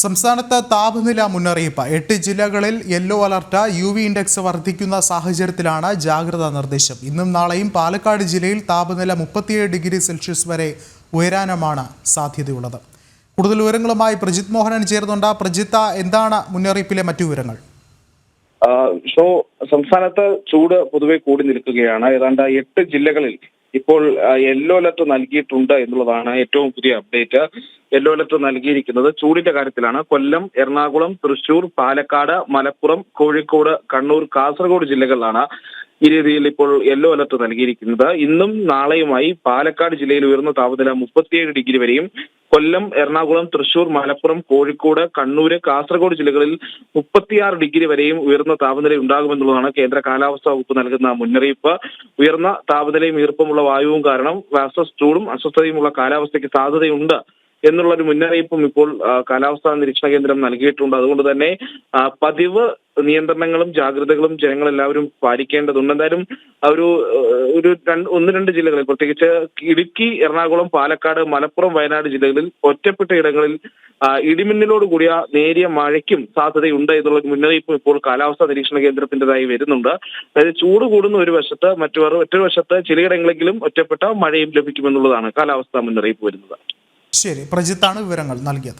സംസ്ഥാനത്ത് താപനില മുന്നറിയിപ്പ് 8 ജില്ലകളിൽ യെല്ലോ അലർട്ട്. UV ഇൻഡെക്സ് വർദ്ധിക്കുന്ന സാഹചര്യത്തിലാണ് ജാഗ്രതാ നിർദ്ദേശം. ഇന്നും നാളെയും പാലക്കാട് ജില്ലയിൽ താപനില 37 ഡിഗ്രി സെൽഷ്യസ് വരെ ഉയരാനുമാണ് സാധ്യതയുള്ളത്. കൂടുതൽ വിവരങ്ങളുമായി പ്രജിത് മോഹനൻ ചേർന്നുണ്ട്. പ്രജിത്ത്, എന്താണ് മുന്നറിയിപ്പിലെ മറ്റു വിവരങ്ങൾ? സംസ്ഥാനത്ത് ചൂട് പൊതുവെ കൂടി നിൽക്കുകയാണ്. ഏതാണ്ട് 8 ജില്ലകളിൽ ഇപ്പോൾ യെല്ലോ അലർട്ട് നൽകിയിട്ടുണ്ട് എന്നുള്ളതാണ് ഏറ്റവും പുതിയ അപ്ഡേറ്റ്. യെല്ലോ അലർട്ട് നൽകിയിരിക്കുന്നത് ചൂടിന്റെ കാര്യത്തിലാണ്. കൊല്ലം, എറണാകുളം, തൃശൂർ, പാലക്കാട്, മലപ്പുറം, കോഴിക്കോട്, കണ്ണൂർ, കാസർഗോഡ് ജില്ലകളിലാണ് ഈ രീതിയിൽ ഇപ്പോൾ യെല്ലോ അലർട്ട് നൽകിയിരിക്കുന്നത്. ഇന്നും നാളെയുമായി പാലക്കാട് ജില്ലയിൽ ഉയർന്ന താപനില 37 ഡിഗ്രി വരെയും, കൊല്ലം, എറണാകുളം, തൃശൂർ, മലപ്പുറം, കോഴിക്കോട്, കണ്ണൂർ, കാസർഗോഡ് ജില്ലകളിൽ 36 ഡിഗ്രി വരെയും ഉയർന്ന താപനില ഉണ്ടാകുമെന്നുള്ളതാണ് കേന്ദ്ര കാലാവസ്ഥാ വകുപ്പ് നൽകുന്ന മുന്നറിയിപ്പ്. ഉയർന്ന താപനിലയും ഈർപ്പമുള്ള വായുവും കാരണം ചൂടും അസ്വസ്ഥതയുമുള്ള കാലാവസ്ഥയ്ക്ക് സാധ്യതയുണ്ട് എന്നുള്ളൊരു മുന്നറിയിപ്പും ഇപ്പോൾ കാലാവസ്ഥാ നിരീക്ഷണ കേന്ദ്രം നൽകിയിട്ടുണ്ട്. അതുകൊണ്ട് തന്നെ പതിവ് നിയന്ത്രണങ്ങളും ജാഗ്രതകളും ജനങ്ങളെല്ലാവരും പാലിക്കേണ്ടതുണ്ട്. എന്തായാലും ഒന്ന് രണ്ട് ജില്ലകളിൽ, പ്രത്യേകിച്ച് ഇടുക്കി, എറണാകുളം, പാലക്കാട്, മലപ്പുറം, വയനാട് ജില്ലകളിൽ ഒറ്റപ്പെട്ട ഇടങ്ങളിൽ ഇടിമിന്നലോട് കൂടിയ നേരിയ മഴയ്ക്കും സാധ്യതയുണ്ട് എന്നുള്ള മുന്നറിയിപ്പ് ഇപ്പോൾ കാലാവസ്ഥാ നിരീക്ഷണ കേന്ദ്രത്തിൻ്റെതായി വരുന്നുണ്ട്. അതായത് ചൂട് കൂടുന്ന ഒരു വശത്ത്, മറ്റൊരു വശത്ത് ചിലയിടങ്ങളെങ്കിലും ഒറ്റപ്പെട്ട മഴയും ലഭിക്കുമെന്നുള്ളതാണ് കാലാവസ്ഥാ മുന്നറിയിപ്പ് വരുന്നത്. ശരി, പ്രജിത്താണ് വിവരങ്ങൾ നൽകിയത്.